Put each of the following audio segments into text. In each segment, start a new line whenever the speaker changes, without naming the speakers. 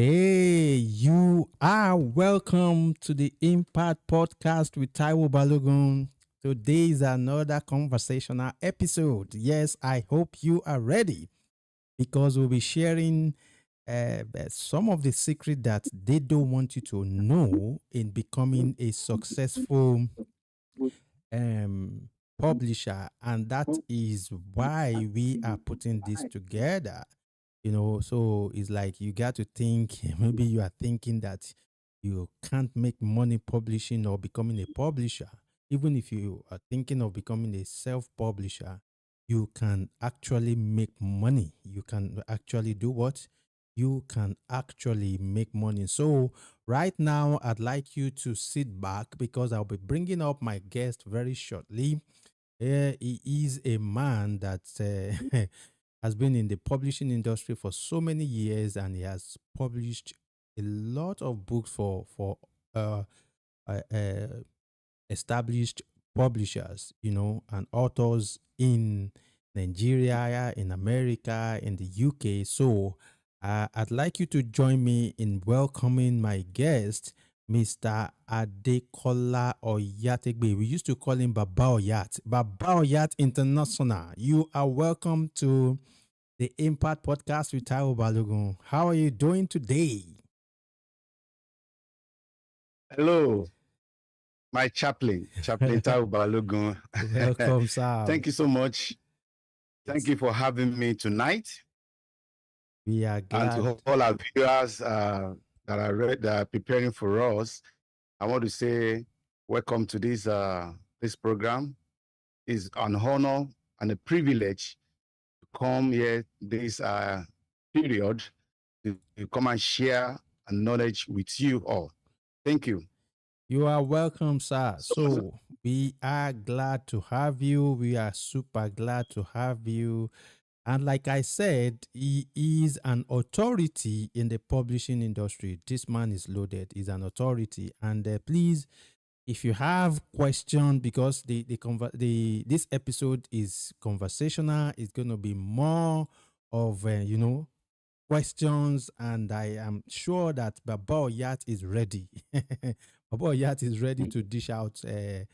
Hey, you are welcome to the Impact Podcast with Taiwo Balogun. Today is another conversational episode. Yes, I hope you are ready because we'll be sharing some of the secret that they don't want you to know in becoming a successful um, publisher, and that is why we are putting this together. So it's like you got to think. Maybe you are thinking that you can't make money publishing or becoming a publisher. Even if you are thinking of becoming a self-publisher, you can actually make money. You can actually do what? You can actually make money. So right now, I'd like you to sit back because I'll be bringing up my guest very shortly. He is a man that has been in the publishing industry for so many years, and he has published a lot of books for uh, uh, established publishers, and authors in Nigeria, in America, in the UK. So I'd like you to join me in welcoming my guest, Mr. Adekola Oyategbe. We used to call him Baba Oyat. Baba Oyat International. You are welcome to the Impact Podcast with Taiwo Balogun. How are you doing today?
Hello, my Chaplain Taiwo Balogun.
Welcome, sir.
Thank you so much. Thank
It's,
you for having me tonight.
we are
And
glad.
to all our viewers that are preparing for us, I want to say welcome to this program. It's an honor and a privilege to come here this period to come and share knowledge with you all. Thank you.
You are welcome, sir.
So,
So, we are glad to have you. We are super glad to have you. And like I said, he is an authority in the publishing industry. This man is loaded. He's an authority. And please, if you have questions, because this episode is conversational, it's going to be more of questions, and I am sure that Baba Oyat is ready. Baba Oyat is ready to dish out to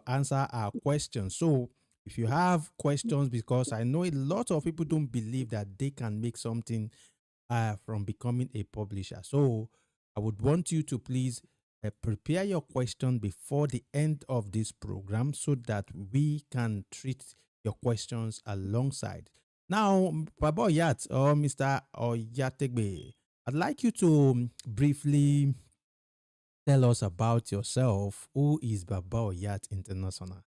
answer our questions. So if you have questions, because I know a lot of people don't believe that they can make something from becoming a publisher. So I would want you to please prepare your question before the end of this program so that we can treat your questions alongside. Now, Baba Oyat or Mr. Oyategbe, I'd like you to briefly tell us about yourself. Who is Baba Oyat International?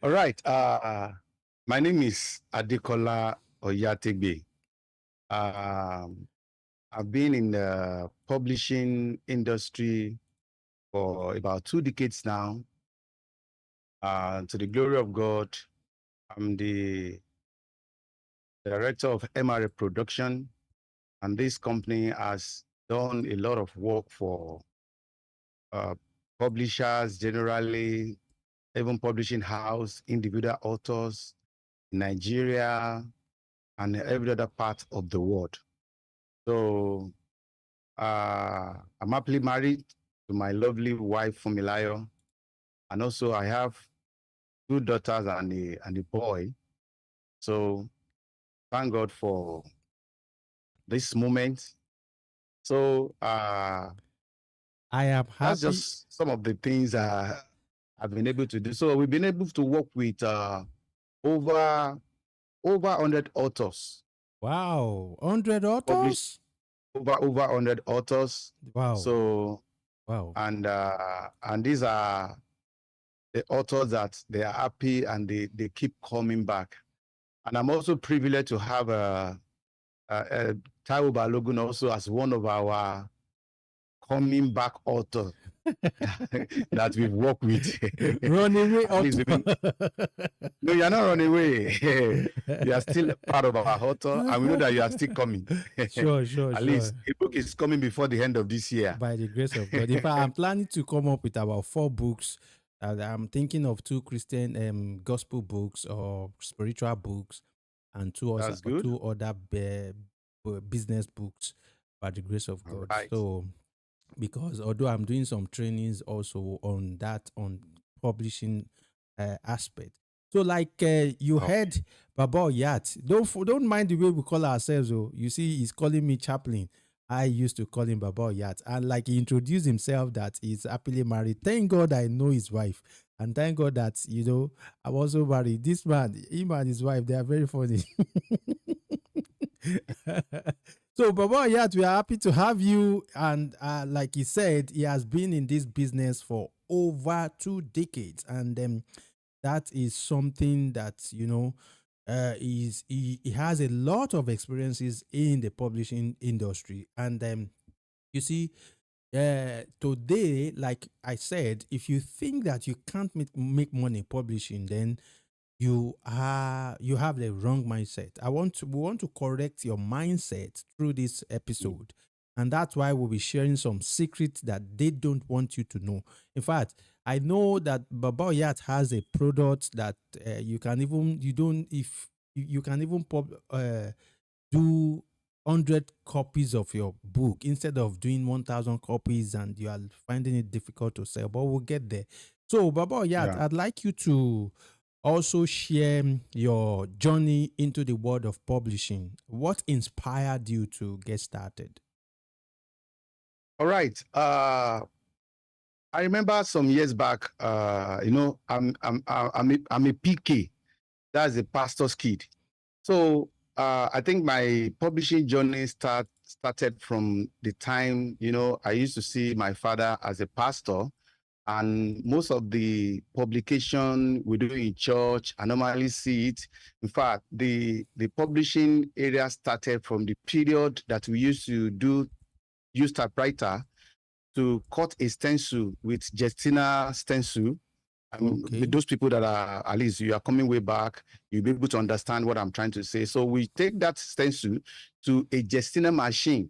all right. My name is Adekola Oyategbe. Um, I've been in the publishing industry for about 2 decades now. To the glory of God, I'm the director of MRA Production, and this company has done a lot of work for uh, publishers generally, even publishing house, individual authors in Nigeria, and every other part of the world. So I'm happily married to my lovely wife, Fumilayo. And also I have 2 daughters and a boy. So thank God for this moment. So
I am
that's
happy.
just some of the things I've been able to do. So we've been able to work with over 100 authors.
Wow, 100
Published
authors?
over 100 authors.
Wow,
So
wow.
and these are the authors that they are happy and they keep coming back. And I'm also privileged to have Taiwo Balogun also as one of our coming back authors that we've worked with.
Running away
At least no, you're not running away. You are still part of our author, and we know that you are still coming.
Sure, sure,
At
sure.
least a book is coming before the end of this year.
By the grace of God. In fact, I'm planning to come up with about 4 books. I'm thinking of 2 Christian gospel books or spiritual books, and
That's good.
two other business books by the grace of
All
God.
right.
So because although I'm doing some trainings also on that on publishing aspect. So like you
Okay.
heard Baba Yat. Don't mind the way we call ourselves. Oh, you see, he's calling me chaplain. I used to call him Baba Yat, and like he introduced himself that he's happily married. Thank God I know his wife, and thank God that I'm also married. This man, him and his wife, they are very funny. So, Baba Yat, we are happy to have you. And like he said, he has been in this business for over 2 decades. And that is something that, he has a lot of experiences in the publishing industry. And you see, today, like I said, if you think that you can't make money publishing, then you have the wrong mindset. We want to correct your mindset through this
Mm.
episode. And that's why we'll be sharing some secrets that they don't want you to know. In fact, I know that Baba Yat has a product that you can even you don't if you can even do 100 copies of your book instead of doing 1,000 copies, and you are finding it difficult to sell, but we'll get there. So Baba Yat,
Yeah.
I'd like you to also share your journey into the world of publishing. What inspired you to get started?
All right. I remember some years back. I'm a PK. That's a pastor's kid. So I think my publishing journey started from the time I used to see my father as a pastor, and most of the publication we do in church, I normally see it. In fact, the publishing area started from the period that we used to use typewriter to cut a stencil with Justina stencil. With
Okay.
those people that are, at least you are coming way back, you'll be able to understand what I'm trying to say. So we take that stencil to a Justina machine,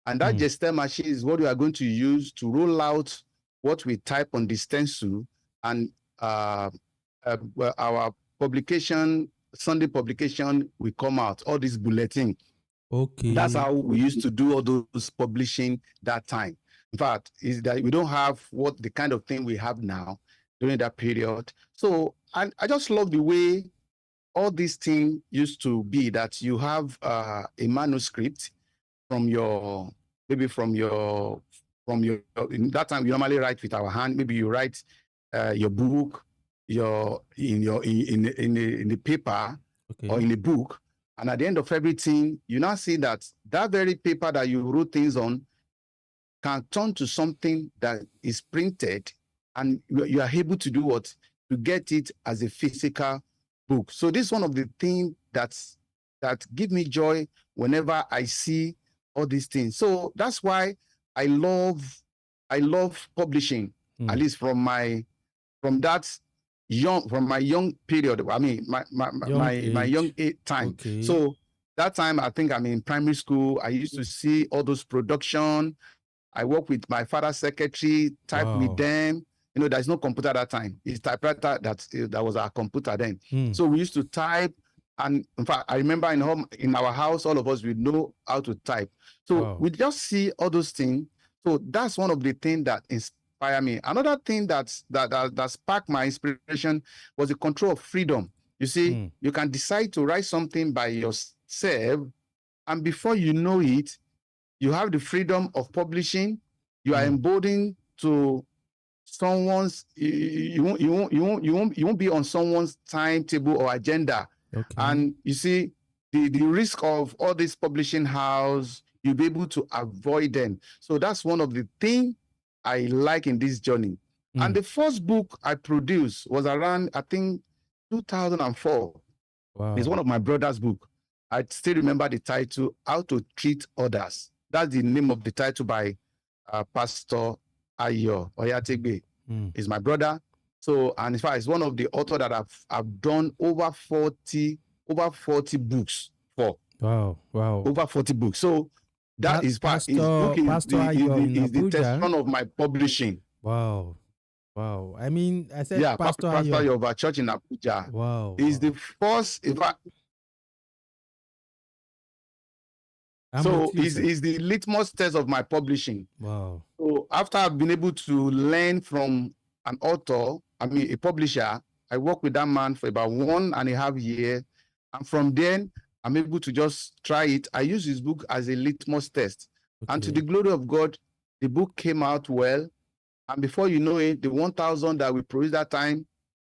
and that
Hmm.
Justina machine is what we are going to use to roll out what we type on the stencil, and well, our publication, Sunday publication, will come out. All this bulletin, that's
Okay.
how we used to do all those publishing that time. In fact, is that we don't have what the kind of thing we have now during that period. So I just love the way all these things used to be, that you have a manuscript from your, maybe from your, in that time we normally write with our hand. Maybe you write your book, your in the paper or
Okay.
in a book, and at the end of everything, you now see that that very paper that you wrote things on can turn to something that is printed, and you are able to do what, to get it as a physical book. So this is one of the things that give me joy whenever I see all these things. So that's why I love I love publishing,
Hmm.
at least from that from my young period. I mean,
Young
my young
age.
age time.
Okay.
So that time, I think I'm in primary school. I used to see all those production. I work with my father's secretary, type with
Wow.
them. There's no computer at that time. It's typewriter that was our computer then.
Hmm.
So we used to type, and in fact, I remember in our house, all of us we know how to type. So
Wow.
we just see all those things. So that's one of the things that inspire me. Another thing that sparked my inspiration was the control of freedom. You see,
Hmm.
you can decide to write something by yourself, and before you know it, you have the freedom of publishing. You are
Hmm.
emboldened to someone's. You won't be on someone's timetable or agenda.
Okay.
And you see, the risk of all this publishing house, you'll be able to avoid them. So that's one of the things I like in this journey.
Hmm.
And the first book I produced was around, I think, 2004. It's one
Wow.
of my brother's book. I still remember the title, How to Treat Others. That's the name of the title by Pastor Ayo Oyategbe.
Hmm.
Is my brother. So, and in fact, it's one of the authors that I've done over 40 books for.
Wow. Wow.
Over 40 books. So that is part, his book is
Pastor Ayo in
is the
Abuja.
testimony of my publishing.
Wow. Wow. I mean, I said
Yeah,
Pastor
Pastor
Ayo.
Ayo of our church in Abuja
Wow.
is the
Wow.
first, in fact,
I'm
So
with you, sir.
is the litmus test of my publishing.
Wow.
So after I've been able to learn from an author, I mean a publisher, I worked with that man for about 1.5 years. And from then, I'm able to just try it. I use his book as a litmus test. And to
Okay.
the glory of God, the book came out well. And before you know it, the 1,000 that we produced that time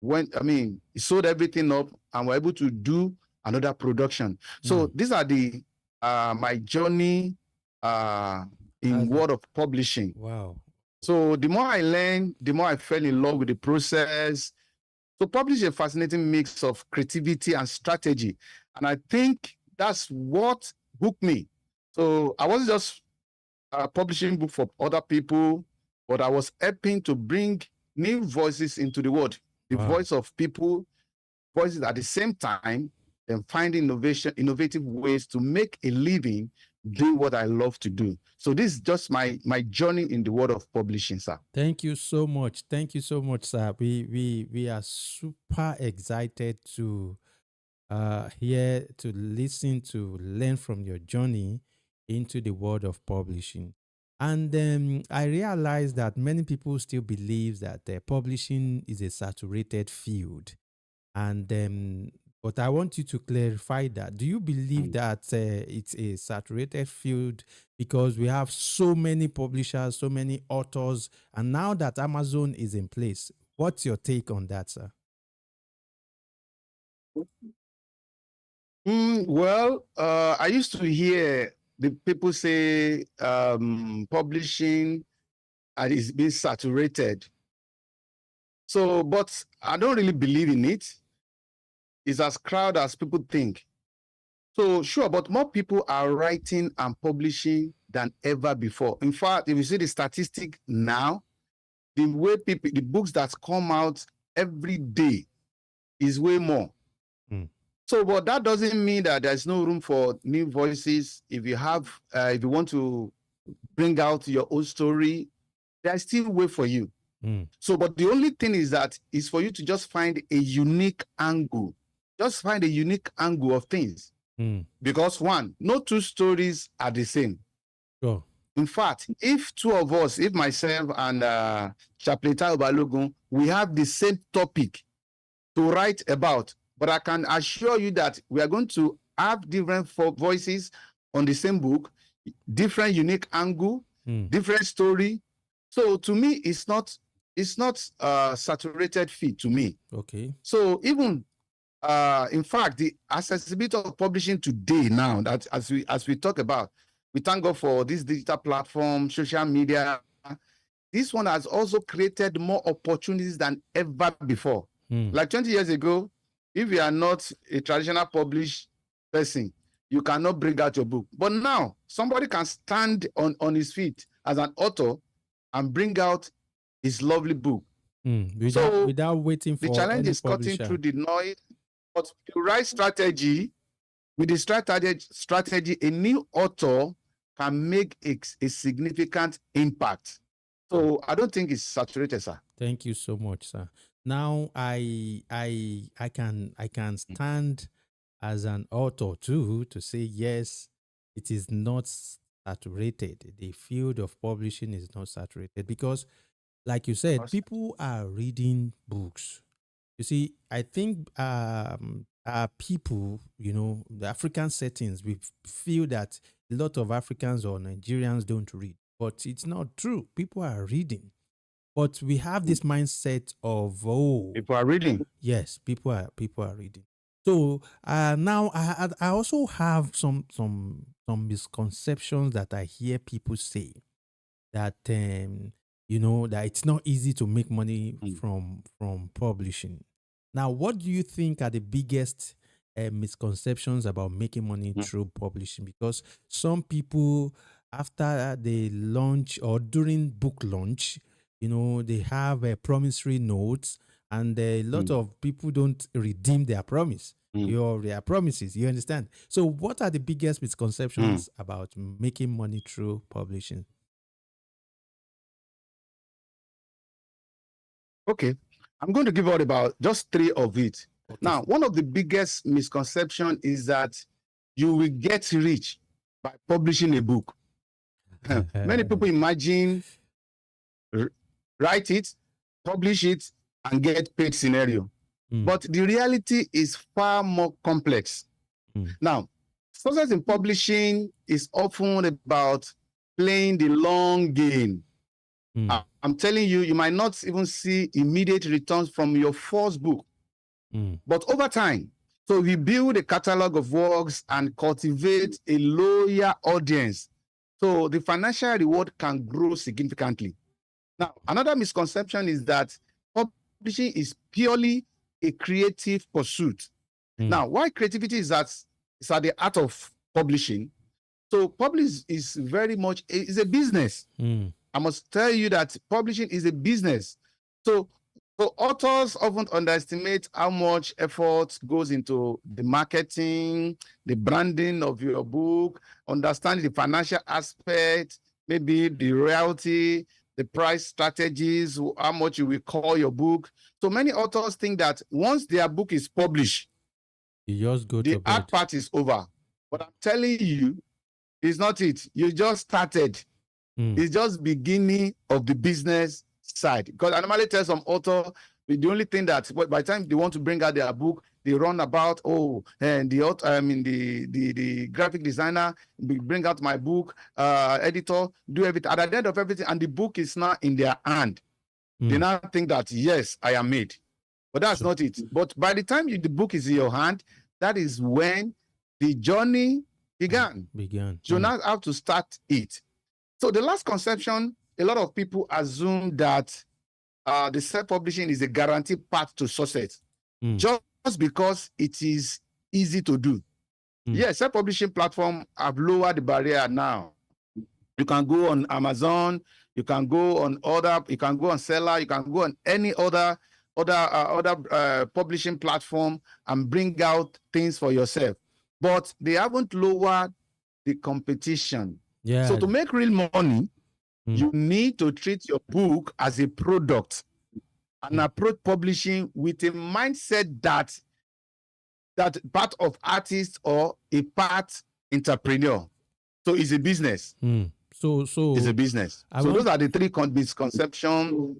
went, I mean, it sold everything up and we're able to do another production. So these are the my journey in
That's a-
world of publishing.
wow.
So the more I learned, the more I fell in love with the process. So publishing is a fascinating mix of creativity and strategy. And I think that's what hooked me. So I wasn't just publishing book for other people, but I was helping to bring new voices into the world, the
Wow.
voice of people, voices at the same time, and finding innovative ways to make a living doing what I love to do. So this is just my journey in the world of publishing, sir.
Thank you so much. Thank you so much, sir. We are super excited to hear, to listen, to learn from your journey into the world of publishing. And I realized that many people still believe that publishing is a saturated field. And but I want you to clarify that. Do you believe that it's a saturated field because we have so many publishers, so many authors, and now that Amazon is in place? What's your take on that, sir?
Well, I used to hear the people say publishing is being saturated. So, but I don't really believe in it. It's as crowded as people think. So, sure, but more people are writing and publishing than ever before. In fact, if you see the statistic now, the way people, the books that come out every day is way more.
Mm.
So, but that doesn't mean that there's no room for new voices. If you have, if you want to bring out your own story, there's still way for you.
Mm.
So, but the only thing is that is for you to just find a unique angle. Just find a unique angle of things.
Mm.
Because one, no two stories are the same.
Sure.
In fact, if two of us, if myself and Chapleta Obalogun, we have the same topic to write about, but I can assure you that we are going to have different voices on the same book, different unique angle, different story. So to me, it's not saturated feed to me.
Okay.
So even in fact, the accessibility of publishing today now, that as we talk about, we thank God for this digital platform, social media. This one has also created more opportunities than ever before. Like 20 years ago, if you are not a traditional published person, you cannot bring out your book. But now, somebody can stand on his feet as an author and bring out his lovely book.
Without waiting for
the challenge
any
is cutting
publisher.
through the noise. But with the right strategy, with the strategy, a new author can make a significant impact. So I don't think it's saturated, sir.
Thank you so much, sir. Now I can stand as an author too to say yes, it is not saturated. The field of publishing is not saturated because, like you said, people are reading books. You see, I think people, the African settings, we feel that a lot of Africans or Nigerians don't read, but it's not true. People are reading. But we have this mindset of
People are reading.
yes, people are reading. So now I also have some misconceptions that I hear people say that that it's not easy to make money from publishing. Now, what do you think are the biggest misconceptions about making money through publishing? Because some people, after they launch or during book launch, they have a promissory notes, and a lot of people don't redeem their promise or their promises. You understand? So, what are the biggest misconceptions about making money through publishing?
Okay. I'm going to give out about just 3 of it.
Okay.
Now, one of the biggest misconception is that you will get rich by publishing a book. Many people imagine write it, publish it, and get paid scenario. But the reality is far more complex. Now, success in publishing is often about playing the long game. I'm telling you, you might not even see immediate returns from your first book, but over time. So we build a catalog of works and cultivate a loyal audience. So the financial reward can grow significantly. Now, another misconception is that publishing is purely a creative pursuit. Now, why creativity is at the art of publishing. So publishing is very much is a business. I must tell you that publishing is a business. So authors often underestimate how much effort goes into the marketing, the branding of your book, understanding the financial aspect, maybe the royalty, the price strategies, how much you will call your book. So many authors think that once their book is published,
you just go
the
to
hard
bed.
part is over. But I'm telling you, it's not it. You just started. It's just beginning of the business side. Because I normally tell some author, the only thing that by the time they want to bring out their book, they run about, and the author, I mean the graphic designer, bring out my book, editor, do everything. At the end of everything, and the book is now in their hand. They now think that yes, I am made. But that's not it. But by the time the book is in your hand, that is when the journey began. So now I have to start it. So the last conception, a lot of people assume that the self-publishing is a guaranteed path to success, just because it is easy to do. Yes, self-publishing platform have lowered the barrier now. You can go on Amazon, you can go on Seller, you can go on any other publishing platform and bring out things for yourself. But they haven't lowered the competition.
Yeah.
So to make real money, you need to treat your book as a product and approach publishing with a mindset that part of artist or a part entrepreneur. So it's a business.
So
it's a business. Those are the three misconceptions.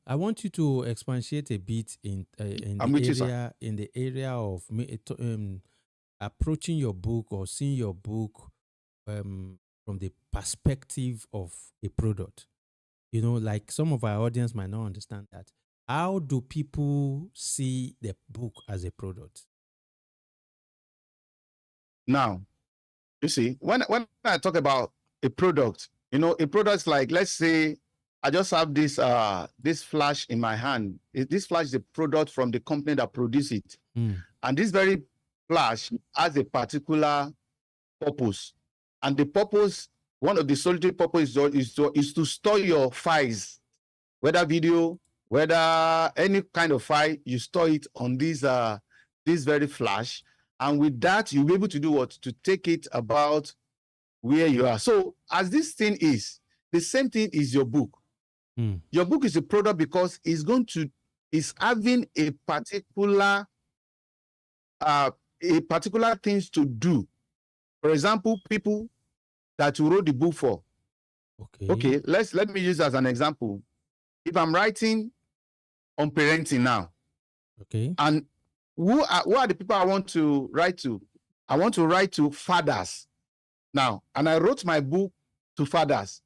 I want you to expatiate a bit in the area of approaching your book or seeing your book from the perspective of a product. You know, like some of our audience might not understand that. How do people see the book as a product?
Now, you see, when I talk about a product, a product like, let's say, I just have this flash in my hand. This flash is a product from the company that produced it. And this very flash has a particular purpose. And the purpose, one of the solitary purposes is to store your files, whether video, whether any kind of file, you store it on this very flash. And with that, you'll be able to do what? To take it about where you are. So as this thing is, the same thing is your book. Your book is a product because it's having a particular things to do. For example, people that you wrote the book for. Okay, let me use as an example. If I'm writing on parenting now, and who are the people I want to write to? I want to write to fathers now, and I wrote my book to fathers.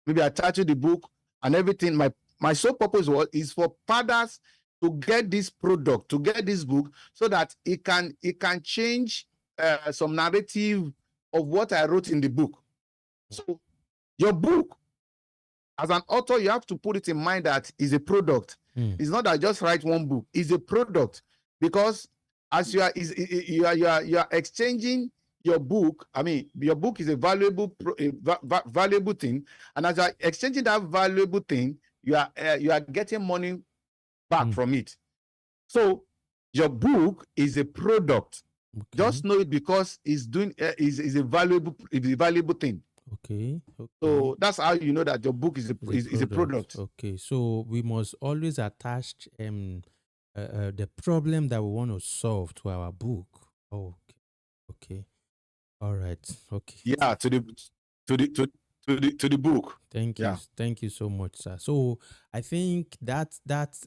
Maybe I titled the book and everything. My sole purpose is for fathers to get this product, to get this book, so that it can change some narrative of what I wrote in the book. So your book, as an author, you have to put it in mind that it's a product. It's not that I just write one book. It's a product, because as you are exchanging your book. I mean, your book is a valuable thing, and as you are exchanging that valuable thing, you are getting money back from it. So your book is a product. Just know it, because it's doing is a valuable thing.
Okay.
So that's how you know that your book is a product.
Okay. So we must always attach the problem that we want to solve to our book. Okay. All right. Okay.
Yeah, to the book.
Thank you.
Yeah.
Thank you so much, sir. So I think that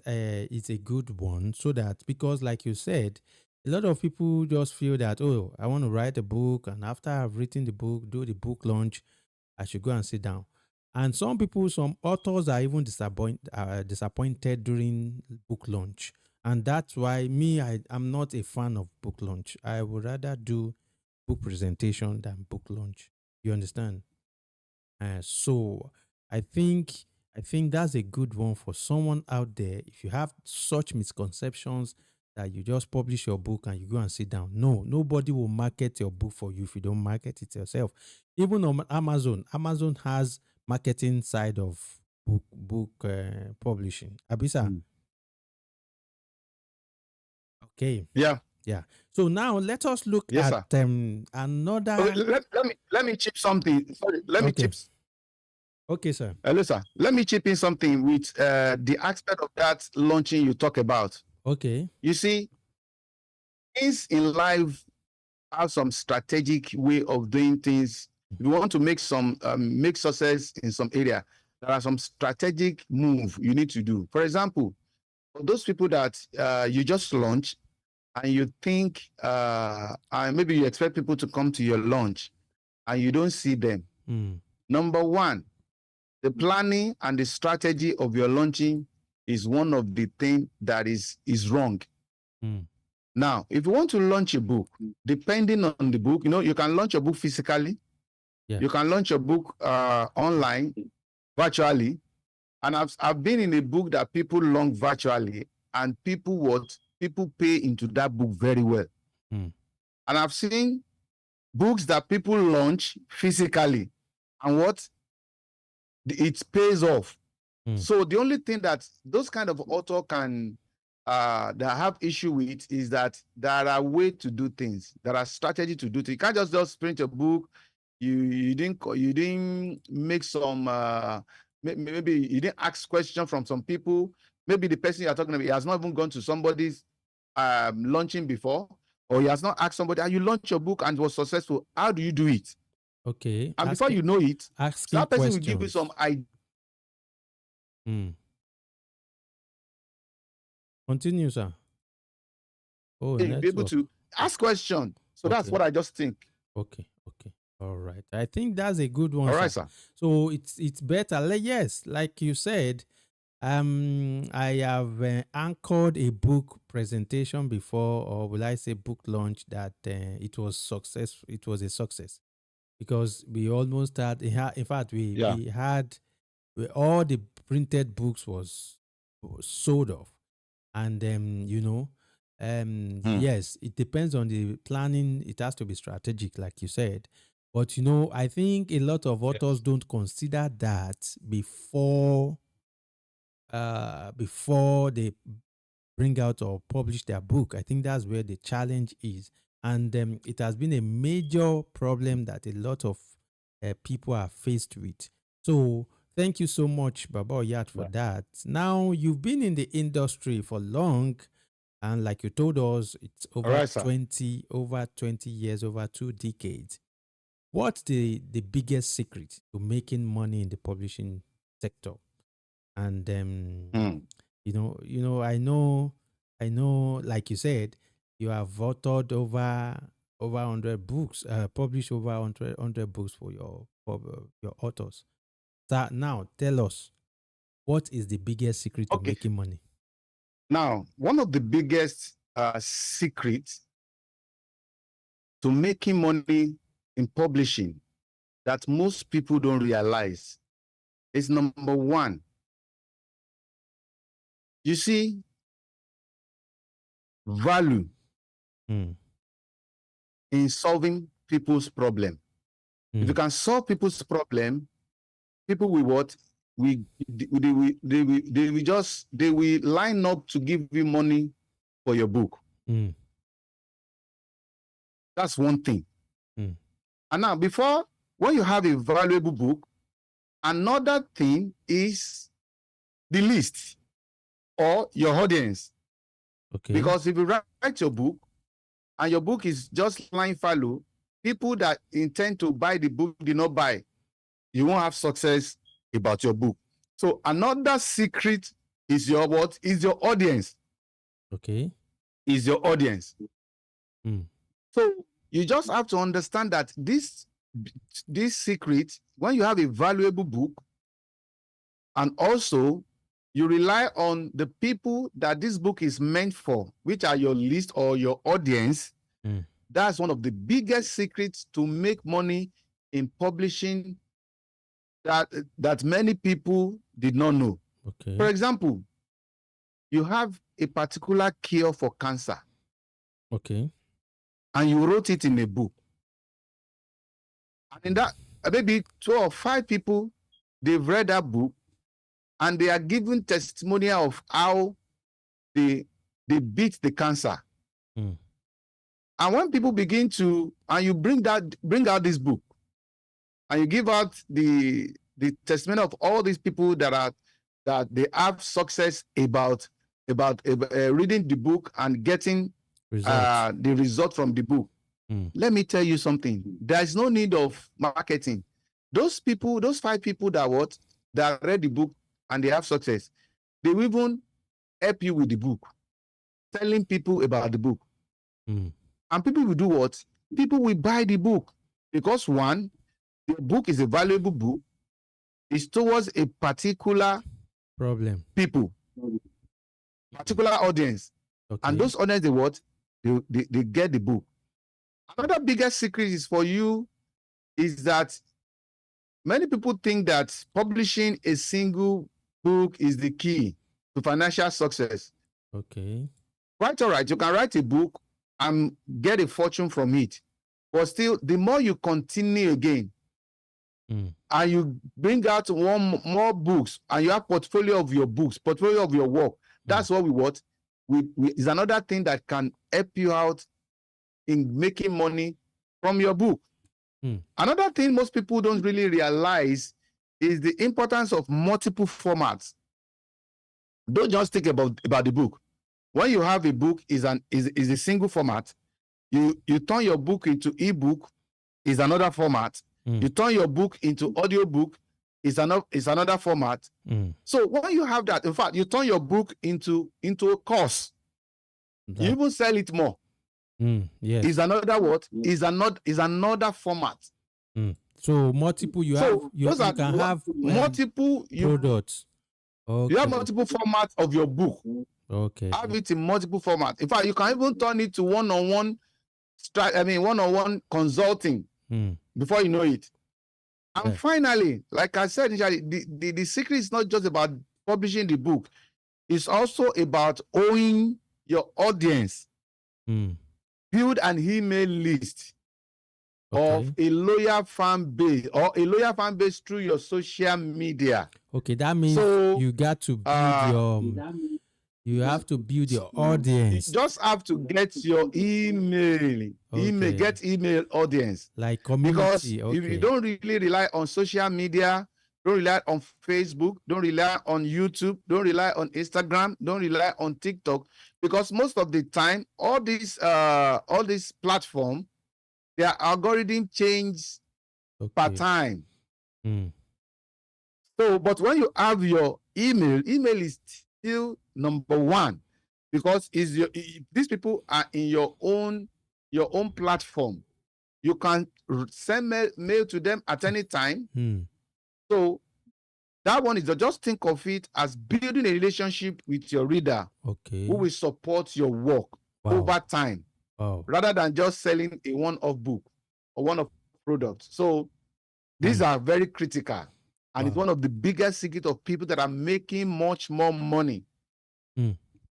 is a good one. So that, because like you said, a lot of people just feel that, oh, I want to write a book, and after I've written the book, do the book launch, I should go and sit down. And some people, some authors are even disappointed during book launch. And that's why me, I'm not a fan of book launch. I would rather do book presentation than book launch. You understand? So I think I think that's a good one for someone out there. If you have such misconceptions that you just publish your book and you go and sit down, no, nobody will market your book for you if you don't market it yourself. Even on Amazon, Amazon has marketing side of book publishing. Abisa,
Mm.
okay,
Yeah.
yeah. So now let us look
Yes,
at
sir. Okay,
another.
let me chip something. Sorry, let me
Okay,
chip.
okay, sir.
Hello, sir. Let me chip in something with the aspect of that launching you talk about.
Okay.
You see, things in life have some strategic way of doing things. If you want to make success in some area, there are some strategic move you need to do. For example, for those people that you just launch and you think and maybe you expect people to come to your launch and you don't see them.
Mm,
Number one, the planning and the strategy of your launching is one of the things that is wrong.
mm,
Now, if you want to launch a book, depending on the book, you can launch a book physically,
yeah.
you can launch a book online, virtually. And I've been in a book that people launch virtually, and people pay into that book very well.
Mm,
And I've seen books that people launch physically, and what it pays off.
mm,
So the only thing that those kind of author can that have issue with is that there are way to do things. There are strategy to do things. You can't just print a book. You didn't make some maybe you didn't ask question from some people. Maybe the person you are talking about, he has not even gone to somebody's launching before, or he has not asked somebody, how you launch your book and was successful. How do you do it?
okay.
And before you know it,
Asking
that person will give you some
questions.
idea.
Mm. Continue, sir. Oh,
You'll be able
network.
to
O-
ask question. So that's
Okay,
what I just think.
okay, okay. All right. I think that's a good one,
All right,
sir.
sir.
So it's better. Yes, like you said, I have anchored a book presentation before, or will I say book launch, that it was success. It was a success because we almost had. In fact,
Yeah.
we had all the printed books was sold off. And
Hmm.
yes, it depends on the planning. It has to be strategic, like you said. But I think a lot of authors
Yes.
don't consider that before they bring out or publish their book. I think that's where the challenge is. And it has been a major problem that a lot of people are faced with. So thank you so much, Baba Oyat, for
Yeah.
that. Now, you've been in the industry for long, and like you told us, it's
All right, sir.
over 20 years, over 2 decades. What's the biggest secret to making money in the publishing sector? And
Hmm.
I know, like you said, you have authored over 100 books, published over 100 books for your authors. So now tell us, what is the biggest secret to
Okay.
making money?
Now, one of the biggest secrets to making money in publishing that most people don't realize is number one. You see, value
Mm,
in solving people's problem. If you
mm,
can solve people's problem, people will what? They will line up to give you money for your book.
mm,
That's one thing.
mm,
And now, when you have a valuable book, another thing is the list or your audience.
okay.
Because if you write your book and your book is just line fallow, people that intend to buy the book did not buy, you won't have success about your book. So another secret is your what? Is your audience.
Okay.
Is your audience.
Mm.
So you just have to understand that this secret, when you have a valuable book, and also you rely on the people that this book is meant for, which are your list or your audience, that's one of the biggest secrets to make money in publishing that many people did not know.
Okay.
For example, you have a particular cure for cancer.
Okay.
And you wrote it in a book. And in that, maybe 2 or 5 people, they've read that book and they are giving testimonial of how they beat the cancer. And when people begin to, and you bring out this book, and you give out the testimony of all these people that they have success about reading the book and getting the result from the book. Let me tell you something. There is no need of marketing. Those people, those 5 people that read the book and they have success, they will even help you with the book, telling people about the book. And people will do what? People will buy the book because, one, the book is a valuable book. It's towards a particular
problem,
people, particular audience.
Okay.
And those audience, they what? They get the book. Another biggest secret is for you is that many people think that publishing a single book is the key to financial success.
Okay.
Quite all right. You can write a book and get a fortune from it. But still, the more you continue again, and you bring out one more books, and you have portfolio of your books, portfolio of your work, that's what we want. We is another thing that can help you out in making money from your book. Another thing most people don't really realize is the importance of multiple formats. Don't just think about the book. When you have a book is a single format, you turn your book into ebook is another format. You turn your book into audiobook is another format. So when you have that, in fact, you turn your book into a course. You even sell it more.
Yes.
Is another what? Is another format.
So multiple you can have
multiple
products. Okay.
You have multiple formats of your book.
Okay.
Have it in multiple formats. In fact, you can even turn it to one-on-one consulting before you know it. And finally, like I said initially, the secret is not just about publishing the book. It's also about owning your audience. Build an email list of a loyal fan base or a loyal fan base through your social media.
Okay, that means you got to build you have to build your audience.
You just have to get your email. Get email audience.
Like community.
Because if you don't really rely on social media, don't rely on Facebook, don't rely on YouTube, don't rely on Instagram, don't rely on TikTok, because most of the time, all these platforms, their algorithm change per time. So, but when you have your email is still number one, because these people are in your own platform. You can send mail to them at any time. So that one is just think of it as building a relationship with your reader, who will support your work over time, rather than just selling a one-off book or one-off product. So these are very critical, and it's one of the biggest secrets of people that are making much more money.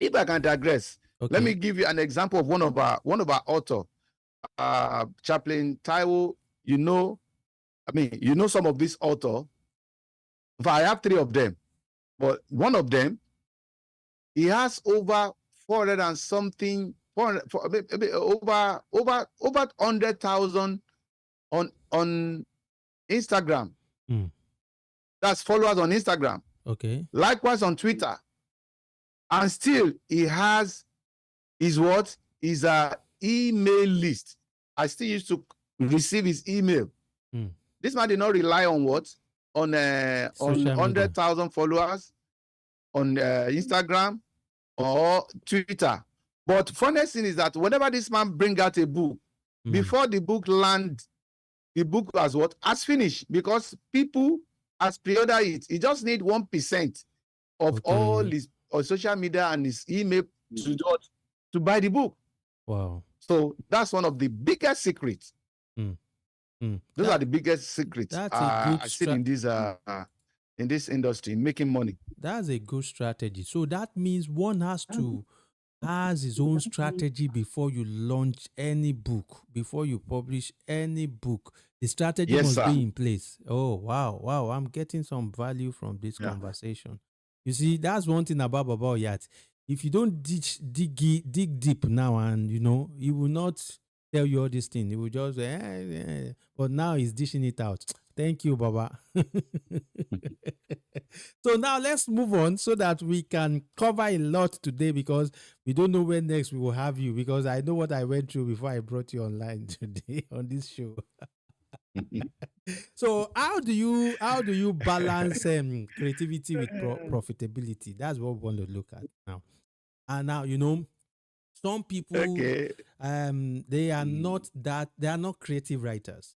If I can digress, let me give you an example of one of our authors, Chaplain Taiwo. You know some of these authors. I have 3 of them, but one of them, he has over 400 and something, over 100,000 on Instagram. That's followers on Instagram.
Okay.
Likewise on Twitter. And still he has his email list. I still used to receive his email.
Mm.
This man did not rely on what? On
Social media.
100,000 followers on Instagram or Twitter. But funniest thing is that whenever this man bring out a book, before the book land, the book has what? Has finished, because people has pre-ordered it. He just need 1% of all his social media and his email to buy the book.
Wow.
So that's one of the biggest secrets. Those are the biggest secrets I see in this industry, making money.
That's a good strategy. So that means one has his own strategy before you launch any book, before you publish any book. The strategy must be in place. Oh, wow. I'm getting some value from this conversation. You see, that's one thing about Baba Oyat. If you don't dig deep now, and he will not tell you all this thing. He will just but now he's dishing it out. Thank you, Baba. So now let's move on so that we can cover a lot today, because we don't know when next we will have you, because I know what I went through before I brought you online today on this show. So how do you balance creativity with profitability? That's what we want to look at now. And now, some people they are not creative writers,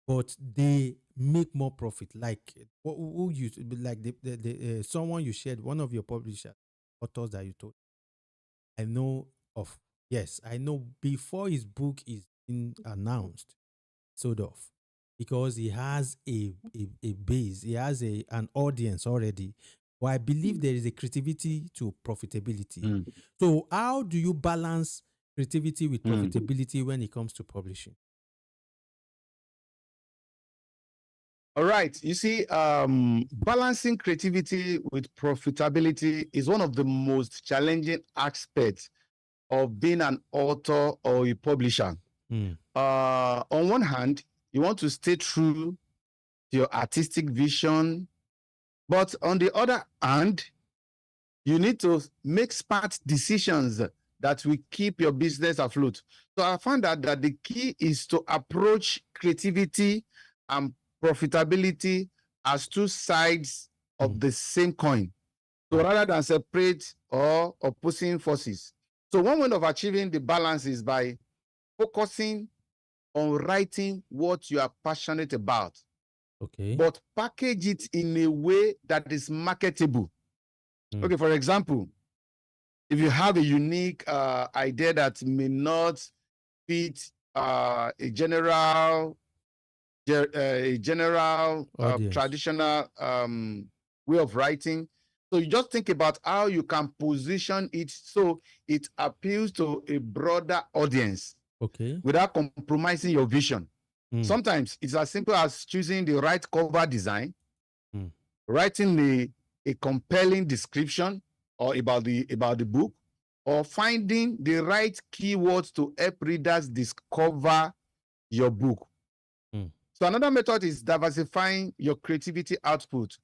but they make more profit. Like who you like the someone you shared, one of your publishers, authors that you told. I know of. Yes, I know before his book is being announced, sold off, because he has a base, he has an audience already. But I believe there is a creativity to profitability. So how do you balance creativity with profitability when it comes to publishing?
All right. You see, balancing creativity with profitability is one of the most challenging aspects of being an author or a publisher. On one hand, you want to stay true to your artistic vision, but on the other hand, you need to make smart decisions that will keep your business afloat. So I found that the key is to approach creativity and profitability as two sides of the same coin. So rather than separate or opposing forces. So one way of achieving the balance is by focusing on writing what you are passionate about.
Okay.
But package it in a way that is marketable. Okay, for example, if you have a unique idea that may not fit a general traditional way of writing, so you just think about how you can position it so it appeals to a broader audience,
okay,
without compromising your vision. Sometimes it's as simple as choosing the right cover design, writing a compelling description or about the book, or finding the right keywords to help readers discover your book. So another method is diversifying your creativity output.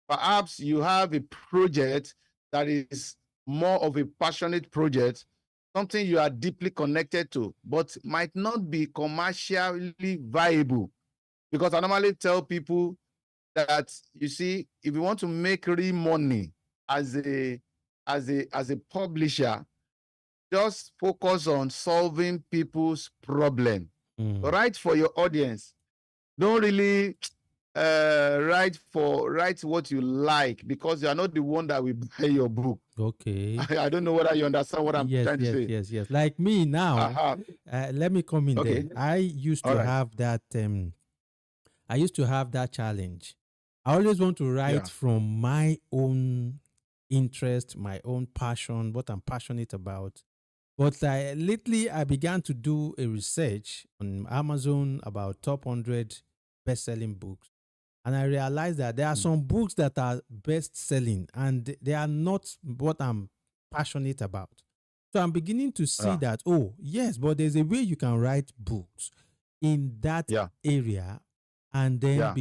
Perhaps you have a project that is more of a passionate project, something you are deeply connected to, but might not be commercially viable. Because I normally tell people that, you see, if you want to make real money as a publisher, just focus on solving people's problem. Write for your audience. Don't really write what you like, because you are not the one that will buy your book.
Okay.
I don't know whether you understand what I'm trying to say.
Yes. Like me now, let me come in there. I used to have that. I used to have that challenge. I always want to write from my own interest, my own passion, what I'm passionate about. But lately, I began to do a research on Amazon about top 100 best-selling books. And I realized that there are some books that are best-selling and they are not what I'm passionate about. So I'm beginning to see that, oh, yes, but there's a way you can write books in that area and then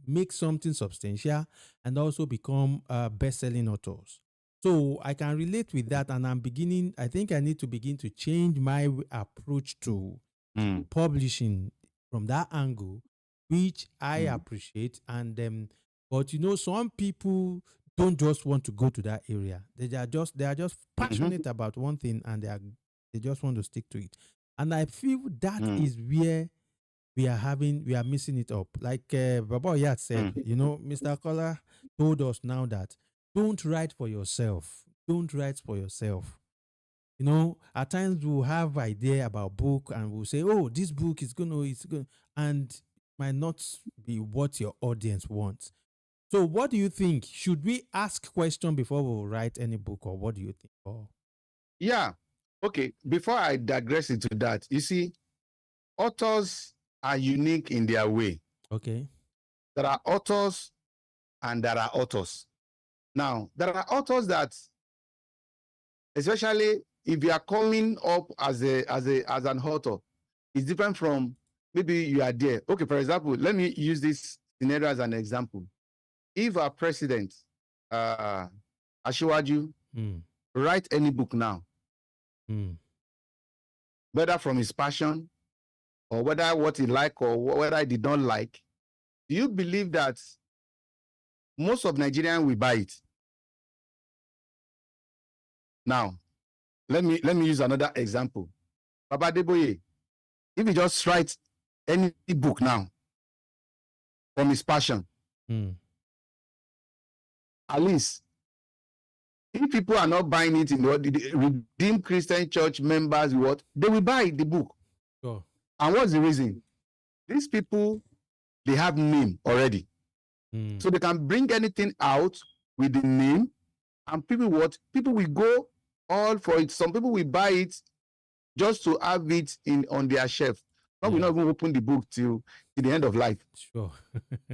make something substantial and also become best-selling authors. So I can relate with that, and I think I need to begin to change my approach to
Mm,
publishing from that angle, which I
mm,
appreciate. And but some people don't just want to go to that area. They are just
mhm,
passionate about one thing, and they just want to stick to it. And I feel that
mm,
is where we are missing it up. Like Baba Yat said,
mm,
Mr. Kola told us now that don't write for yourself. Don't write for yourself. At times we'll have idea about book and we'll say, oh, this book it's going, and it might not be what your audience wants. So what do you think? Should we ask question before we write any book, or what do you think? Oh,
yeah. Okay. Before I digress into that, you see, authors are unique in their way.
okay.
There are authors and there are authors. Now, there are authors that, especially if you are coming up as an author, it's different from maybe you are there. Okay, for example, let me use this scenario as an example. If our president, uh, Ashiwaju,
Mm,
write any book now,
mm,
whether from his passion or whether what he like or whether he did not like, do you believe that most of Nigerians will buy it? Now, let me use another example. Baba Deboye, if he just writes any book now from his passion,
mm,
at least if people are not buying it in the Redeemed Christian Church members, what they will buy the book.
sure.
And what's the reason? These people, they have name already,
Mm,
so they can bring anything out with the name, and people will go all for it. Some people will buy it just to have it in on their shelf. Some will
yeah,
not even open the book till the end of life.
sure.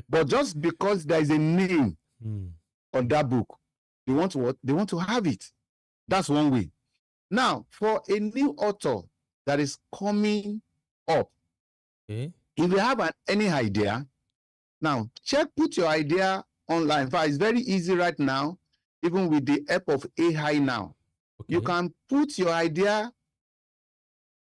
But just because there is a name
Mm,
on that book, they want to what? They want to have it. That's one way. Now, for a new author that is coming up,
okay.
if you have any idea, now put your idea online. In fact, it's very easy right now, even with the help of AI now. You
Okay.
can put your idea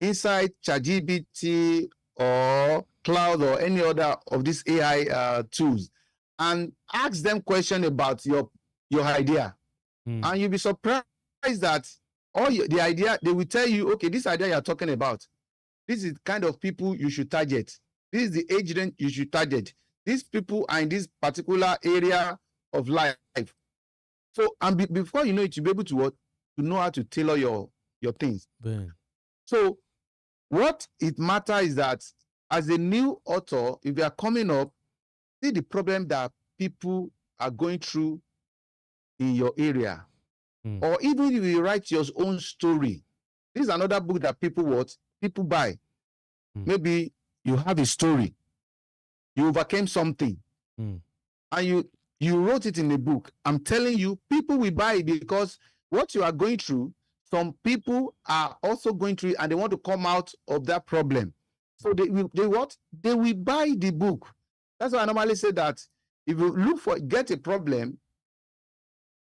inside ChatGPT or Cloud or any other of these AI tools and ask them question about your idea.
Mm,
And you'll be surprised that the idea, they will tell you, okay, this idea you're talking about, this is the kind of people you should target. This is the age range you should target. These people are in this particular area of life. So, and before you know it, you'll be able to what? To know how to tailor your things.
Ben.
So, what it matters is that as a new author, if you are coming up, see the problem that people are going through in your area.
Mm,
Or even if you write your own story. This is another book that people buy.
mm,
Maybe you have a story, you overcame something,
mm,
and you wrote it in a book. I'm telling you, people will buy it because what you are going through, some people are also going through it and they want to come out of that problem. So they will buy the book. That's why I normally say that if you get a problem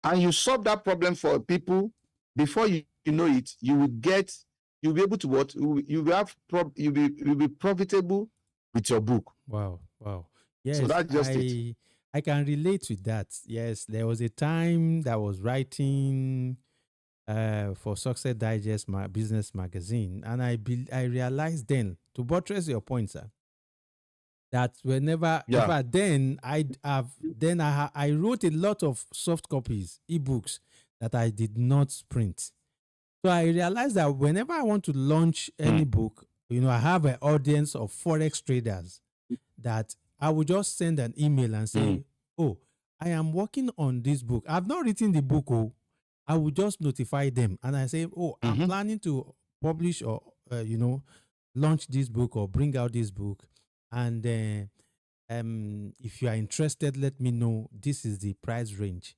and you solve that problem for people, before you know it, you'll be able to what? You'll be profitable with your book.
wow. Wow.
So
Yes,
that's just it.
I can relate with that. Yes, there was a time that I was writing for Success Digest, my business magazine, and I realized then, to buttress your point, sir, that whenever, in
Yeah.
fact, then I wrote a lot of soft copies, ebooks, that I did not print. So I realized that whenever I want to launch any
Mm,
book, I have an audience of forex traders that I would just send an email and
mm,
say, "Oh, I am working on this book. I've not written the book. Oh, I will just notify them and I say, "Oh, I'm
mhm.
planning to publish or launch this book or bring out this book, and if you are interested, let me know. This is the price range."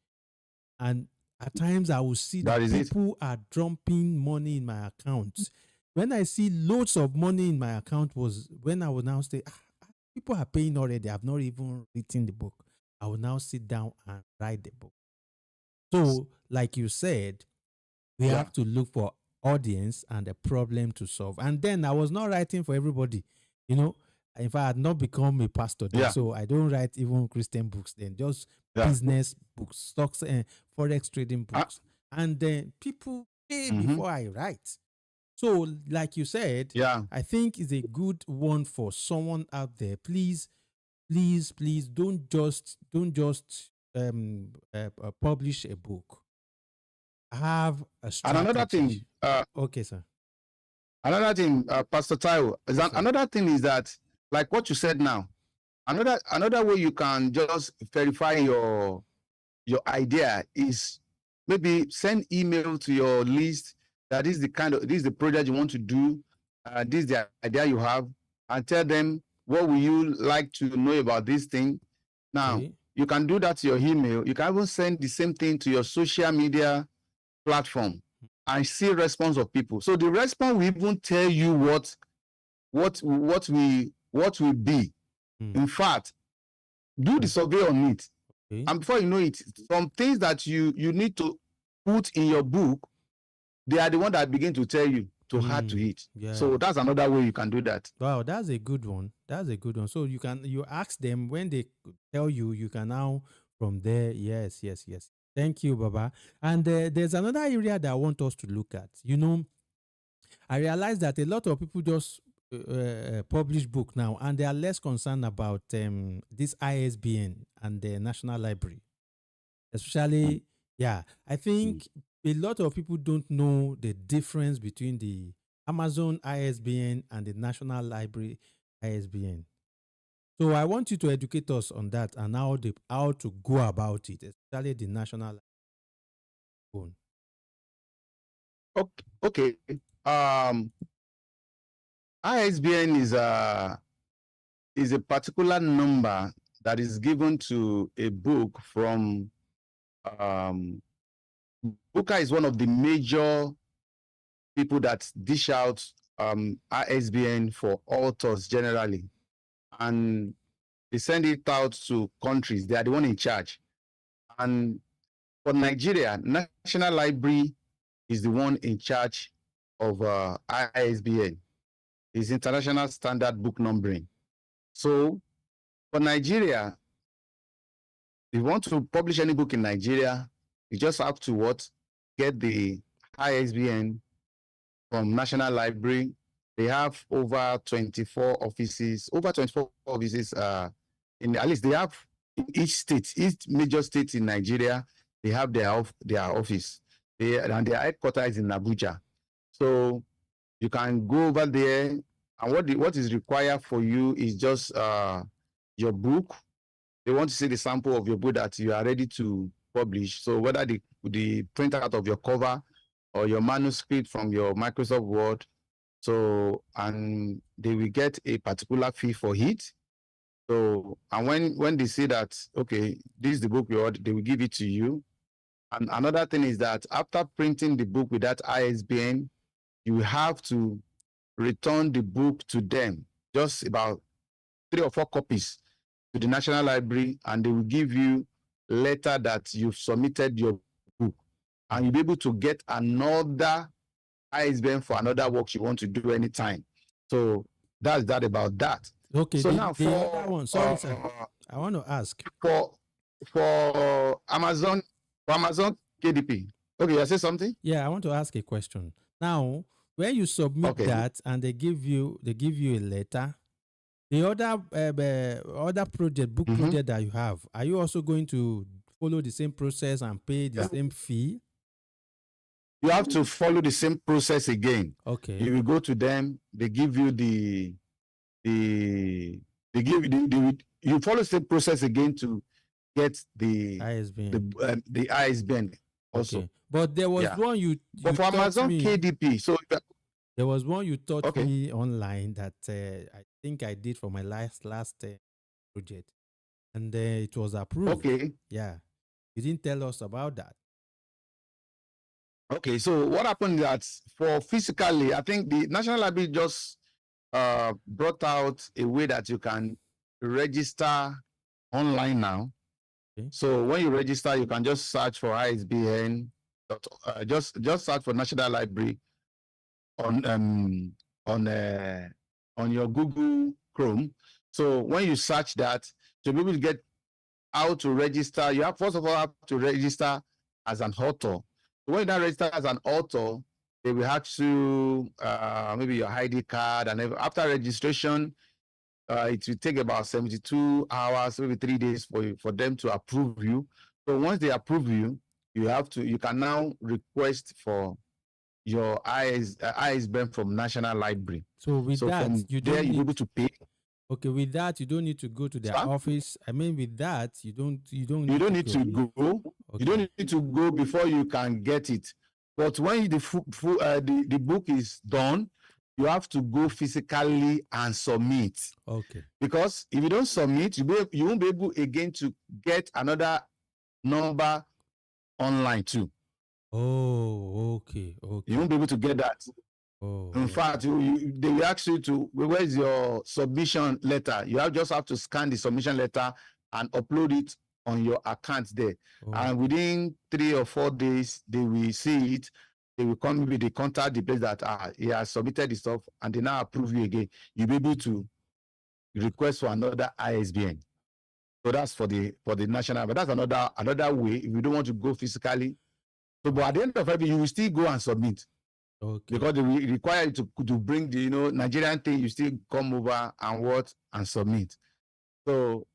And at times I will see
That
that
is it.
people are dumping money in my account. When I see loads of money in my account was when I will now say, people are paying already. I've not even written the book. I will now sit down and write the book. So, like you said, we
Yeah.
have to look for audience and a problem to solve. And then I was not writing for everybody, you know. In fact, I had not become a pastor then,
Yeah.
so I don't write even Christian books then, just
Yeah.
business books, stocks and forex trading
Ah,
books. And then people pay
mhm.
before I write. So, like you said,
Yeah.
I think is a good one for someone out there. Please, please, please don't just publish a book. Have a
And
strategy. Okay, sir.
another thing, Pastor Taiwo,
Yes, sir.
another thing is that, like what you said now, another way you can just verify your idea is maybe send email to your list that this is the project you want to do, this is the idea you have, and tell them what will you like to know about this thing. Now,
Okay.
you can do that to your email. You can even send the same thing to your social media platform and see response of people. So the response will even tell you what will be. In fact, do the survey on it.
Okay.
And before you know it, some things that you need to put in your book, they are the one that begin to tell you to add to it.
Yeah.
So that's another way you can do that.
Wow, that's a good one. That's a good one. So you ask them when they tell you, you can now from there. Yes, yes, yes. Thank you, Baba. And there's another area that I want us to look at. You know, I realize that a lot of people just publish book now, and they are less concerned about this ISBN and the National Library, especially. Yeah, I think a lot of people don't know the difference between the Amazon ISBN and the National Library ISBN. So I want you to educate us on that and how to go about it, especially the National Library.
Okay. Okay. ISBN is a particular number that is given to a book from Booker is one of the major people that dish out ISBN for authors generally, and they send it out to countries. They are the one in charge. And for Nigeria, National Library is the one in charge of ISBN. It's International Standard Book Numbering. So for Nigeria, if you want to publish any book in Nigeria, you just have to get the ISBN from National Library. They have over 24 offices, in at least they have in each major state in Nigeria, they have their office. And their headquarters in Abuja. So you can go over there, and what is required for you is just your book. They want to see the sample of your book that you are ready to publish. So whether the printout of your cover or your manuscript from your Microsoft Word. So, and they will get a particular fee for it. So, and when they see that, okay, this is the book you ordered, they will give it to you. And another thing is that after printing the book with that ISBN, you have to return the book to them, just about 3 or 4 copies to the National Library, and they will give you a letter that you've submitted your book, and you'll be able to get another ISBN for another work you want to do anytime. So that's that about that.
Okay,
So
the,
now
the other one, sorry, sir. I want to ask.
For Amazon KDP. Okay, you say something?
Yeah, I want to ask a question. Now, when you submit that and they give you a letter, the other book project that you have, are you also going to follow the same process and pay the same fee?
You have to follow the same process again.
Okay.
You will go to them, they give you you follow the same process again to get the
ISBN.
The ISBN also.
Okay. But there was one you
but for Amazon KDP, so
there was one you taught me online that I think I did for my last project, and it was approved.
Okay.
Yeah, you didn't tell us about that.
Okay, so what happened is that for physically, I think the National Library just brought out a way that you can register online now. Okay. So when you register, you can just search for ISBN. Just search for National Library on on uh, on your Google Chrome. So when you search that, to be able to get how to register, you have first of all have to register as an author. So when you now register as an author, they will ask you maybe your ID card, and after registration, it will take about 72 hours, maybe 3 days for them to approve you. So once they approve you, you can now request for your ISBN from National Library.
So with
So
that,
from
you
there,
don't
you'll be able
need.
to pay.
Okay, with that, you don't need to go to their
Sir?
office. I mean, with that, you don't
You
need
don't
to
need
go.
to go. You
Okay.
don't need to go before you can get it. But when the book is done, you have to go physically and submit.
Okay.
Because if you don't submit, you won't be able again to get another number online too.
Oh, okay.
You
Okay.
won't be able to get that.
Oh,
In fact, they will ask you to, where's your submission letter? You just have to scan the submission letter and upload it on your account there.
oh.
And within 3 or 4 days, they will see it. They will come, maybe they contact the place that he has submitted the stuff, and they now approve you again. You'll be able to request for another ISBN. So that's for the national, but that's another way if you don't want to go physically. So, but at the end of every, you will still go and submit.
Okay.
Because they require you to bring the Nigerian thing, you still come over and submit. So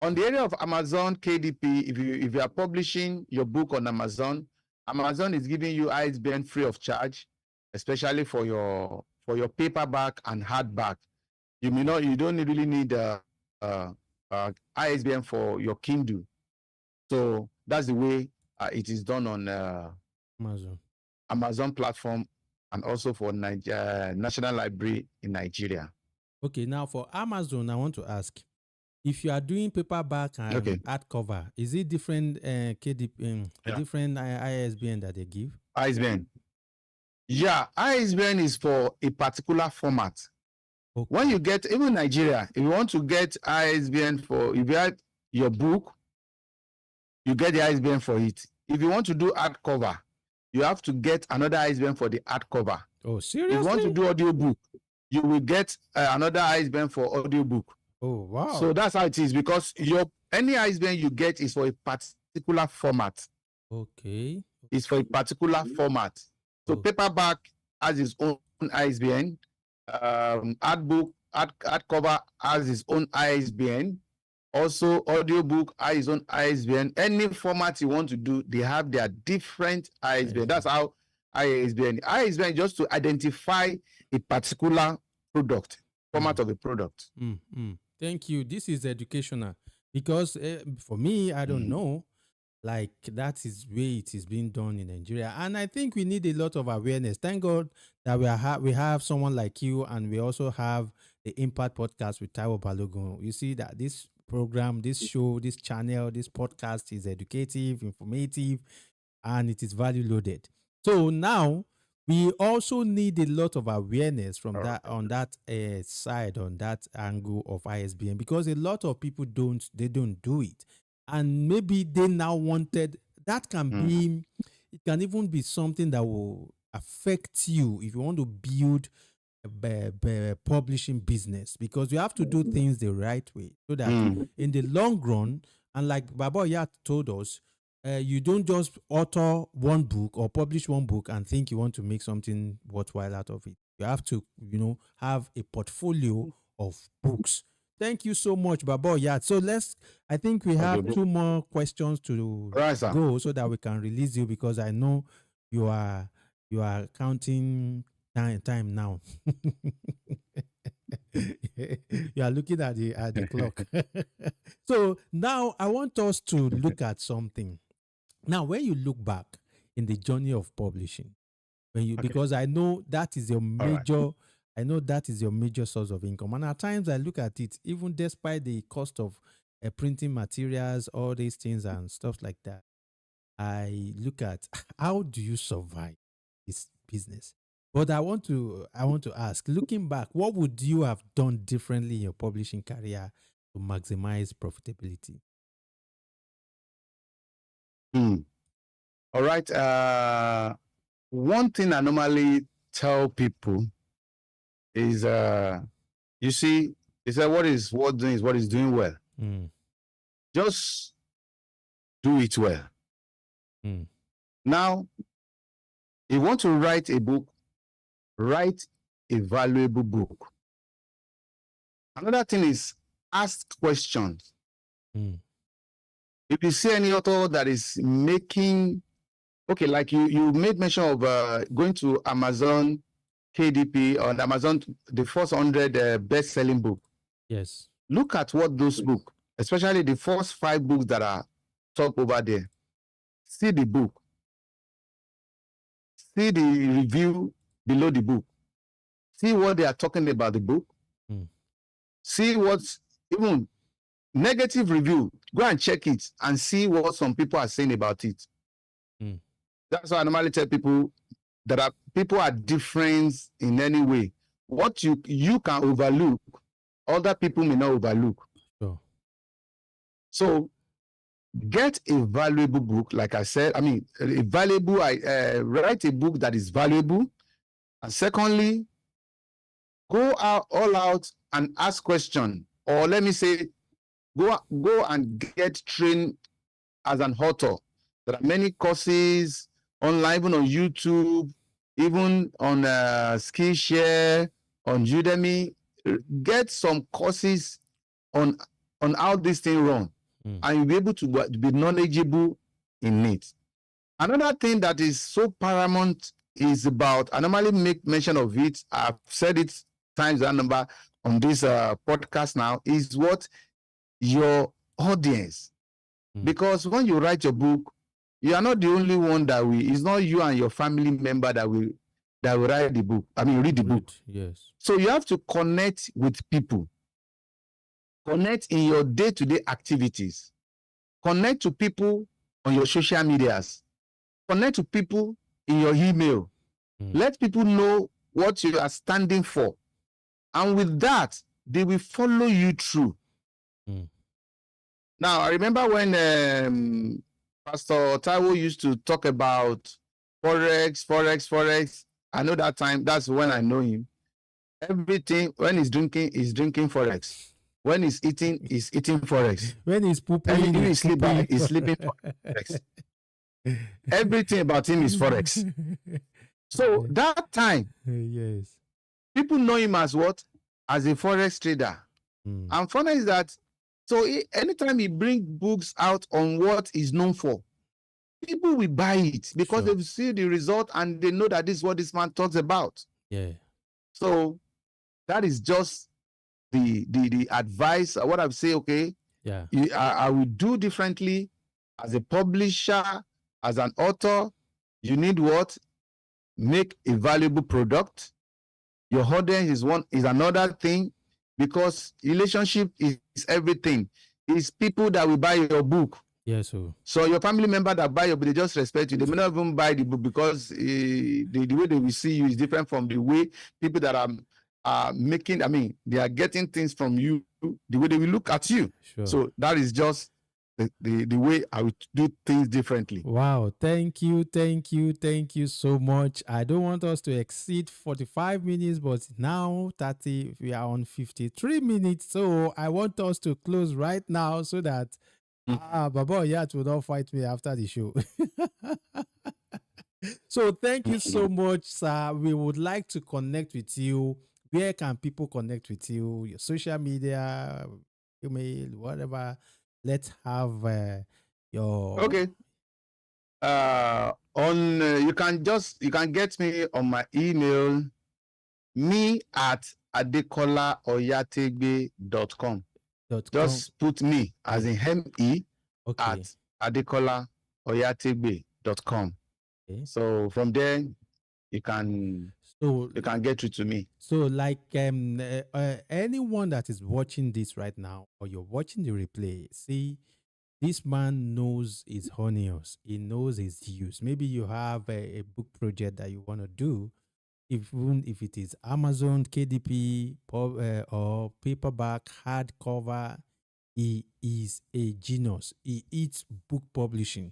on the area of Amazon KDP, if you are publishing your book on Amazon, Amazon is giving you ISBN free of charge, especially for your paperback and hardback. You don't really need ISBN for your Kindle. So that's the way it is done on Amazon platform, and also for National Library in Nigeria.
Okay, now for Amazon, I want to ask, if you are doing paperback and hardcover, is it different KDP, different ISBN that they give?
ISBN. Yeah, ISBN is for a particular format. Okay. When you get, even Nigeria, if you want to get ISBN if you have your book, you get the ISBN for it. If you want to do hardcover, you have to get another ISBN for the hardcover.
Oh, seriously?
If you want to do audiobook, you will get another ISBN for audiobook.
Oh, wow.
So that's how it is, because any ISBN you get is for a particular format.
Okay.
It's for a particular format. So paperback has its own ISBN. Hardcover has its own ISBN. Also, audiobook has its own ISBN. Any format you want to do, they have their different ISBN. That's how ISBN. ISBN just to identify a particular product, format of a product.
Thank you. This is educational, because for me, I don't know. Like, that is where it is being done in Nigeria, and I think we need a lot of awareness. Thank God that we have someone like you, and we also have the Impact Podcast with Taiwo Balogun. You see that this program, this show, this channel, this podcast is educative, informative, and it is value loaded. So now we also need a lot of awareness from on that side, on that angle of ISBN, because a lot of people don't do it, and maybe they now wanted that can be, it can even be something that will affect you if you want to build a publishing business, because you have to do things the right way, so that in the long run, and like Baba Oya told us, you don't just author one book or publish one book and think you want to make something worthwhile out of it. You have to, have a portfolio of books. Thank you so much, Baba Oya. So I think we have 2 more questions to go, so that we can release you, because I know you are counting time now. You are looking at the clock. So now I want us to look at something. Now, when you look back in the journey of publishing, because I know that is your major, I know that is your major source of income. And at times I look at it, even despite the cost of printing materials, all these things and stuff like that, I look at how do you survive this business? But I want to ask, looking back, what would you have done differently in your publishing career to maximize profitability?
All right. One thing I normally tell people is, you see, they say what is what doing is what is doing well.
Mm.
Just do it well.
Mm.
Now, if you want to write a book, write a valuable book. Another thing is ask questions.
Mm.
If you see any author that is making, okay, like you made mention of going to Amazon KDP on Amazon, the first 100 best-selling book.
Yes.
Look at what those books, especially the first 5 books that are top over there. See the book. See the review below the book. See what they are talking about the book.
Mm.
See what's even negative review. Go and check it and see what some people are saying about it.
Mm.
That's why I normally tell people that people are different in any way. What you can overlook, other people may not overlook.
Sure.
So get a valuable book, like I said. I mean, a valuable. Write a book that is valuable, and secondly, go out all out and ask questions, or let me say, go and get trained as an author. There are many courses online, even on YouTube, even on Skillshare, on Udemy. Get some courses on how this thing run, and you'll be able to be knowledgeable in it. Another thing that is so paramount is about, I normally make mention of it, I've said it times that number on this podcast now, is what your audience. Because when you write your book, you are not the only one that will, it's not you and your family member that will write the book. I mean, read the book.
Yes.
So you have to connect with people. Connect in your day-to-day activities. Connect to people on your social medias. Connect to people in your email. Let people know what you are standing for. And with that, they will follow you through. Now, I remember when Pastor Taiwo used to talk about Forex. I know that time, that's when I know him. Everything, when he's drinking Forex. When he's eating Forex.
When he's pooping,
And
he's
he's sleeping,
pooping.
sleeping Forex. Everything about him is Forex. So that time,
yes.
people know him as what? As a Forex trader. And funny is that, so anytime he brings books out on what he's known for, people will buy it because
Sure.
they see the result and they know that this is what this man talks about.
Yeah.
So that is just the advice. What I say, okay,
Yeah.
I will do differently as a publisher, as an author. You need what? Make a valuable product. Your audience is another thing, because relationship is everything. It's people that will buy your book.
Yes.
So your family member that buy your book, they just respect you. They may not even buy the book because the way they will see you is different from the way people that are making, I mean, they are getting things from you, the way they will look at you.
Sure.
So that is just the way I would do things differently.
Wow. Thank you so much. I don't want us to exceed 45 minutes, but now 30, we are on 53 minutes. So I want us to close right now so that Baba Oyat will not fight me after the show. So thank you so much, sir. We would like to connect with you. Where can people connect with you? Your social media, email, whatever. Let's have your
Okay. You can get me on my email, me at adekolaoyategbe.com. Just put me as in me at adekolaoyategbe.com.
Okay.
So from there you can get through to me.
So like anyone that is watching this right now, or you're watching the replay, see, this man knows his onions. He knows his use. Maybe you have a book project that you want to do, even if it is Amazon, KDP, or paperback, hardcover. He is a genius. He eats book publishing.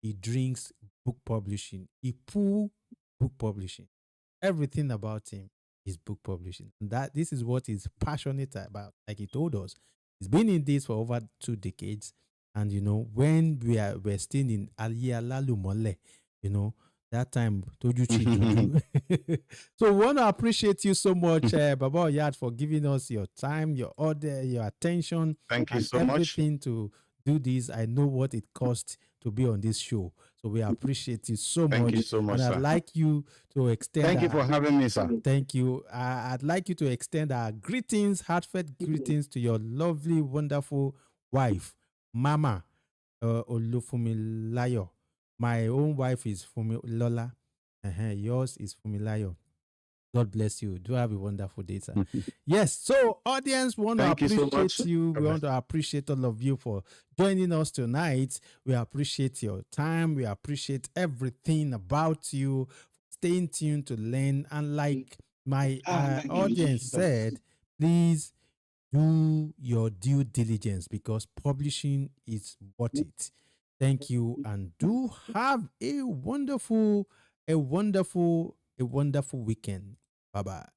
He drinks book publishing. He pull book publishing. everything about him is book publishing. That this is what he's passionate about. Like he told us, he's been in this for over 2 decades. And when we're still in Alialalu Mole, that time Toju Chijuju. So we want to appreciate you so much, Baba Oyad, for giving us your time, your order, your attention,
Thank you
and
so much.
everything to do this. I know what it costs to be on this show. So we appreciate you so
Thank you
much.
so much,
And I'd
sir.
like you to extend
Thank you for
our
having me, sir.
thank you. I'd like you to extend our greetings, heartfelt greetings to your lovely, wonderful wife, Mama Olufumilayo. My own wife is Fumilola. Yours is Fumilayo. God bless you. Do have a wonderful day, sir. Yes. So, audience, we want to
Thank you so
appreciate
much.
you. We
Bye-bye.
want to appreciate all of you for joining us tonight. We appreciate your time. We appreciate everything about you. Staying tuned to learn. And like my
Thank you,
audience
Jesus.
said, please do your due diligence because publishing is worth it. Thank you, and do have a wonderful weekend. Bye bye.